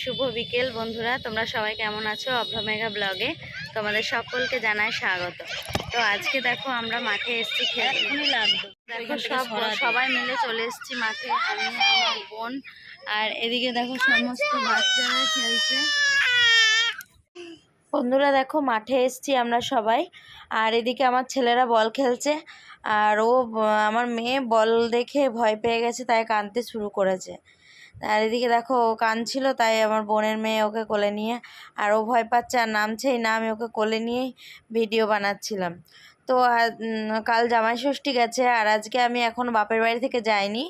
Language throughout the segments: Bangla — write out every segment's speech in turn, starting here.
শুভ বিকেল বন্ধুরা, তোমরা সবাই কেমন আছো? অভ্রমেঘা ব্লগে তোমাদের সকলকে জানাই স্বাগত। তো আজকে দেখো আমরা মাঠে এসেছি, খেলতে লাগতো। দেখো সবাই মিলে চলে এসেছি মাঠে, আমি আমার বোন, আর এদিকে দেখো সমস্ত বাচ্চারা খেলছে। বন্ধুরা দেখো মাঠে এসেছি আমরা সবাই, আর এদিকে আমার ছেলেরা বল খেলছে, আর আমার মেয়ে বল দেখে ভয় পেয়ে গেছে, তাই কাঁদতে শুরু করেছে। আর এদিকে দেখো ও কাঁদছিল, তাই আমার বোনের মেয়ে ওকে কোলে নিয়ে, আর ও ভয় পাচ্ছে আর নামছেই না, আমি ওকে কোলে নিয়েই ভিডিও বানাচ্ছিলাম। তো কাল জামাই ষষ্ঠী গেছে, আর আজকে আমি এখন বাপের বাড়ি থেকে যাইনি,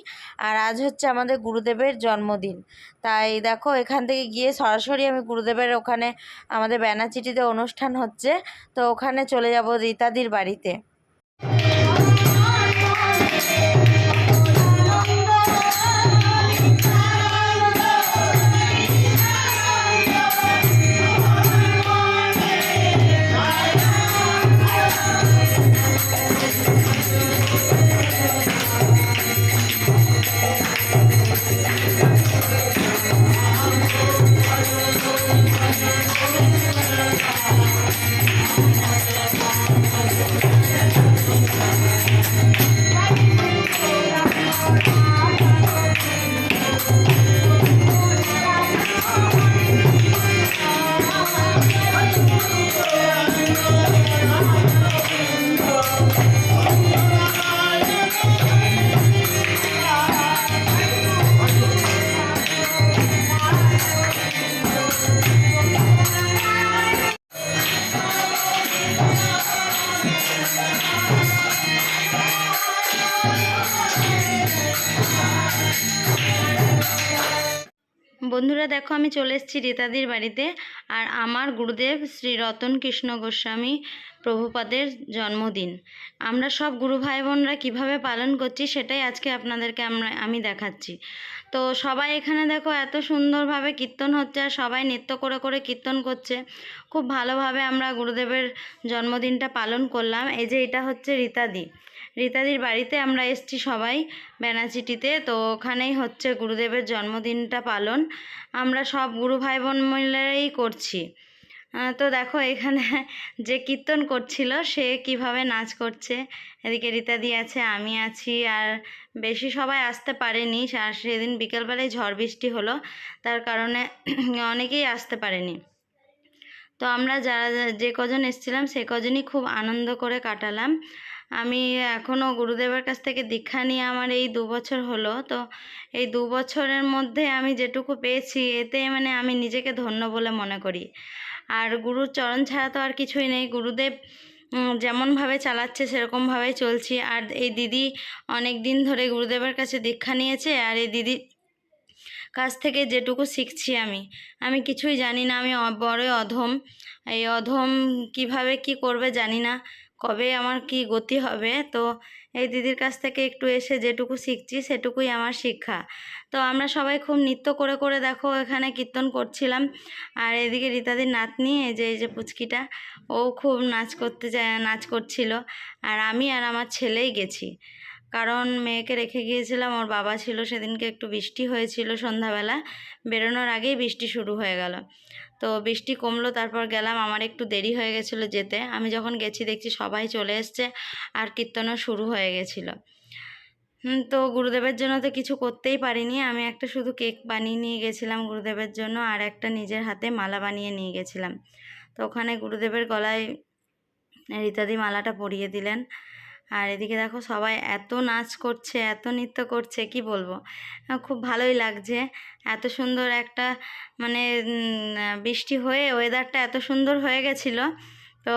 আর আজ হচ্ছে আমাদের গুরুদেবের জন্মদিন। তাই দেখো এখান থেকে গিয়ে সরাসরি আমি গুরুদেবের ওখানে আমাদের ব্যানাচিটিতে অনুষ্ঠান হচ্ছে, তো ওখানে চলে যাব রীতাদির বাড়িতে। বন্ধুরা দেখো আমি চলে এসেছি রীতাদির বাড়িতে, আর আমার গুরুদেব শ্রী রতন কৃষ্ণ গোস্বামী প্রভুপাদের জন্মদিন। আমরা সব গুরু ভাই বোনরা কীভাবে পালন করছি সেটাই আজকে আপনাদেরকে আমি দেখাচ্ছি। তো সবাই এখানে দেখো এত সুন্দরভাবে কীর্তন হচ্ছে, আর সবাই নৃত্য করে করে কীর্তন করছে। খুব ভালোভাবে আমরা গুরুদেবের জন্মদিনটা পালন করলাম। এই যে এটা হচ্ছে রীতাদির বাড়িতে আমরা এসেছি সবাই ব্যানাচিটিতে, তো ওখানেই হচ্ছে গুরুদেবের জন্মদিনটা পালন। আমরা সব গুরু ভাই বোন মিলেই করছি। তো দেখো এখানে যে কীর্তন করছিল সে কিভাবে নাচ করছে। এদিকে রীতাদি আছে, আমি আছি, আর বেশি সবাই আসতে পারেনি, আর সেদিন বিকেলবেলায় ঝড় বৃষ্টি হলো, তার কারণে অনেকেই আসতে পারেনি। তো আমরা যে কজন এসেছিলাম সে কজনই খুব আনন্দ করে কাটালাম। আমি এখনও গুরুদেবের কাছ থেকে দীক্ষা নিয়ে আমার এই 2 বছর হলো। তো এই 2 বছরের মধ্যে আমি যেটুকু পেয়েছি এতে মানে আমি নিজেকে ধন্য বলে মনে করি। আর গুরুর চরণ ছাড়া তো আর কিছুই নেই। গুরুদেব যেমনভাবে চালাচ্ছে সেরকমভাবেই চলছি। আর এই দিদি অনেক দিন ধরে গুরুদেবের কাছে দীক্ষা নিয়েছে, আর এই দিদির কাছ থেকে যেটুকু শিখছি আমি কিছুই জানি না। আমি বড়ই অধম। এই অধম কিভাবে কি করবে জানি না, কবে আমার কি গতি হবে। তো এই দিদির কাছ থেকে একটু এসে যেটুকু শিখছি সেটুকুই আমার শিক্ষা। তো আমরা সবাই খুব নৃত্য করে করে দেখো এখানে কীর্তন করছিলাম। আর এদিকে রীতাদির নাতনি এই যে পুচকিটা, ও খুব নাচ করছিল। আর আমি আর আমার ছেলেই গেছি, কারণ মেয়েকে রেখে গিয়েছিলাম, ওর বাবা ছিল। সেদিনকে একটু বৃষ্টি হয়েছিল, সন্ধ্যাবেলা বেরোনোর আগেই বৃষ্টি শুরু হয়ে গেল। তো বৃষ্টি কমলো, তারপর গেলাম। আমার একটু দেরি হয়ে গেছিলো যেতে। আমি যখন গেছি দেখছি সবাই চলে এসছে, আর কীর্তনও শুরু হয়ে গেছিলো। তো গুরুদেবের জন্য তো কিছু করতেই পারিনি। আমি একটা শুধু কেক বানিয়ে নিয়ে গেছিলাম গুরুদেবের জন্য, আর একটা নিজের হাতে মালা বানিয়ে নিয়ে গেছিলাম। তো ওখানে গুরুদেবের গলায় রীতাদি মালাটা পরিয়ে দিলেন। আর এদিকে দেখো সবাই এত নাচ করছে, এত নৃত্য করছে, কি বলবো, খুব ভালোই লাগছে। এত সুন্দর একটা মানে বৃষ্টি হয়ে ওয়েদারটা এত সুন্দর হয়ে গেছিলো, তো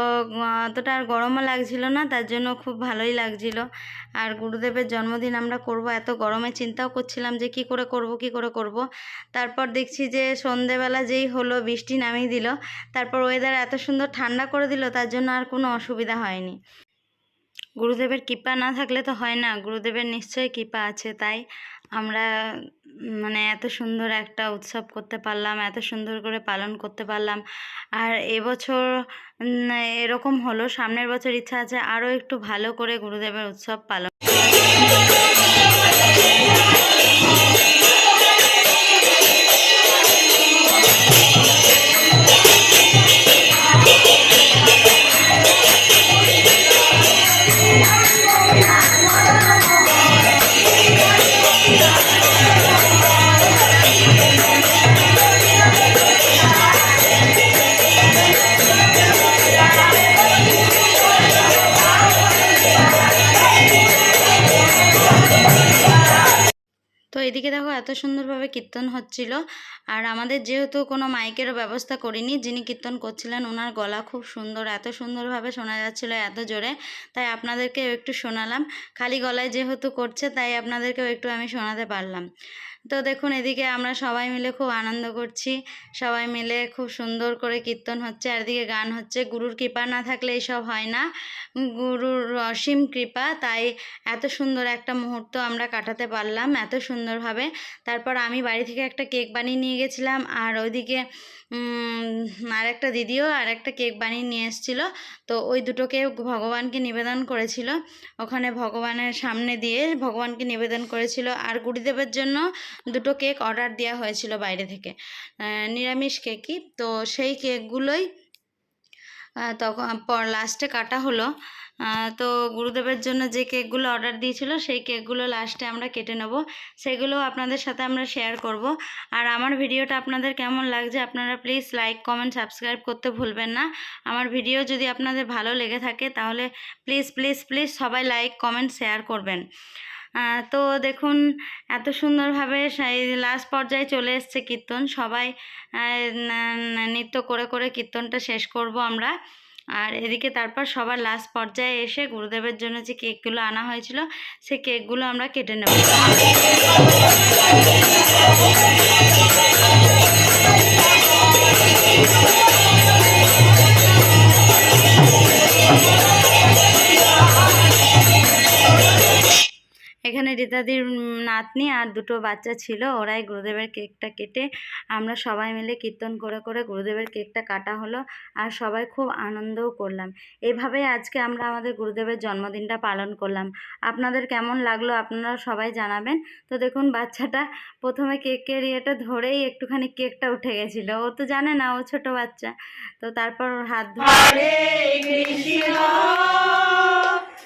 অতটা আর গরমও লাগছিল না, তার জন্য খুব ভালোই লাগছিল। আর গুরুদেবের জন্মদিন আমরা করব, এত গরমে চিন্তাও করছিলাম যে কি করে করব। তারপর দেখছি যে সন্ধেবেলা যেই হলো বৃষ্টি নামিয়ে দিল, তারপর ওয়েদার এত সুন্দর ঠান্ডা করে দিল, তার জন্য আর কোনো অসুবিধা হয়নি। গুরুদেবের কৃপা না থাকলে তো হয় না, গুরুদেবের নিশ্চয়ই কৃপা আছে, তাই আমরা মানে এত সুন্দর একটা উৎসব করতে পারলাম, এত সুন্দর করে পালন করতে পারলাম। আর এবছর এরকম হলো, সামনের বছর ইচ্ছা আছে আরও একটু ভালো করে গুরুদেবের উৎসব পালন। এদিকে দেখো এত সুন্দরভাবে কীর্তন হচ্ছিল। আর আমাদের যেহেতু কোনো মাইকেরও ব্যবস্থা করিনি, যিনি কীর্তন করছিলেন ওনার গলা খুব সুন্দর, এত সুন্দরভাবে শোনা যাচ্ছিল, এত জোরে, তাই আপনাদেরকেও একটু শোনালাম। খালি গলায় যেহেতু করছে তাই আপনাদেরকেও একটু আমি শোনাতে পারলাম। তো দেখুন এদিকে আমরা সবাই মিলে খুব আনন্দ করছি, সবাই মিলে খুব সুন্দর করে কীর্তন হচ্ছে, আর এদিকে গান হচ্ছে। গুরুর কৃপা না থাকলে এইসব হয় না, গুরুর অসীম কৃপা, তাই এত সুন্দর একটা মুহূর্ত আমরা কাটাতে পারলাম এত সুন্দরভাবে। তারপর আমি বাড়ি থেকে একটা কেক বানিয়ে নিয়ে গেছিলাম, আর ওইদিকে আর একটা দিদিও আর একটা কেক বানিয়ে নিয়ে এসেছিলো। তো ওই দুটোকে ভগবানকে নিবেদন করেছিল, ওখানে ভগবানের সামনে দিয়ে ভগবানকে নিবেদন করেছিল। আর গুরুদেবের জন্য দুটো কেক অর্ডার দেওয়া হয়েছিল বাইরে থেকে, নিরামিষ কেকই। তো সেই কেকগুলোই তখন লাস্টে কাটা হলো। তো গুরুদেবের জন্য যে কেকগুলো অর্ডার দিয়েছিল সেই কেকগুলো লাস্টে আমরা কেটে নেব, সেগুলো আপনাদের সাথে আমরা শেয়ার করব। আর আমার ভিডিওটা আপনাদের কেমন লাগছে আপনারা প্লিজ লাইক কমেন্ট সাবস্ক্রাইব করতে ভুলবেন না। আমার ভিডিও যদি আপনাদের ভালো লেগে থাকে তাহলে প্লিজ প্লিজ প্লিজ সবাই লাইক কমেন্ট শেয়ার করবেন। তো দেখুন এত সুন্দরভাবে সেই লাস্ট পর্যায়ে চলে এসছে কীর্তন, সবাই নৃত্য করে করে কীর্তনটা শেষ করব আমরা। আর এদিকে তারপর সবার লাস্ট পর্যায়ে এসে গুরুদেবের জন্য যে কেকগুলো আনা হয়েছিল সেই কেকগুলো আমরা কেটে নেব। এখানে রীতাদির নাতনি আর দুটো বাচ্চা ছিল, ওরাই গুরুদেবের কেকটা কেটে আমরা সবাই মিলে কীর্তন করে করে গুরুদেবের কেকটা কাটা হলো, আর সবাই খুব আনন্দও করলাম। এইভাবেই আজকে আমরা আমাদের গুরুদেবের জন্মদিনটা পালন করলাম। আপনাদের কেমন লাগলো আপনারা সবাই জানাবেন। তো দেখুন বাচ্চাটা প্রথমে কেকের ইয়েটা ধরেই একটুখানি কেকটা উঠে গেছিলো, ও তো জানে না, ও ছোট বাচ্চা। তো তারপর ওর হাত ধরে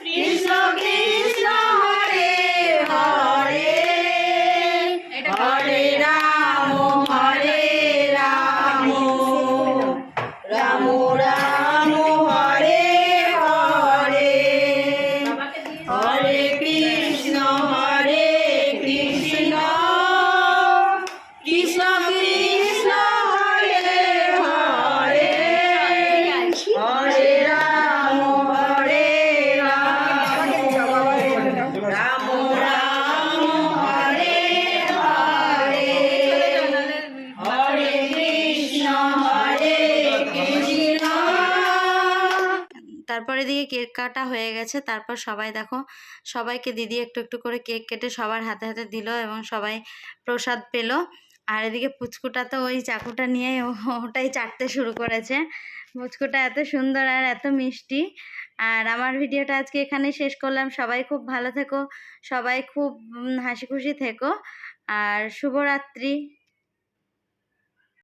কৃষ্ণ কৃষ্ণ হরে হরে হরে রাম রাম রাম হরে হরে হরে কৃষ্ণ কৃষ্ণ কৃষ্ণ হরে হরে হরে রাম রাম রাম হরে হরে হরে কৃষ্ণ কৃষ্ণ। তারপর এদিকে কেক কাটা হয়ে গেছে, তারপর সবাই দেখো সবাইকে দিদি একটু একটু করে কেক কেটে সবার হাতে হাতে দিল এবং সবাই প্রসাদ পেল। আর এদিকে পুচকুটা তো ওই চাকুটা নিয়ে ওটাই চাটতে শুরু করেছে। পুচকুটা এত সুন্দর আর এত মিষ্টি। আর আমার ভিডিওটা আজকে এখানে শেষ করলাম। সবাই খুব ভালো থেকো, সবাই খুব হাসি খুশি থেকো, আর শুভরাত্রি।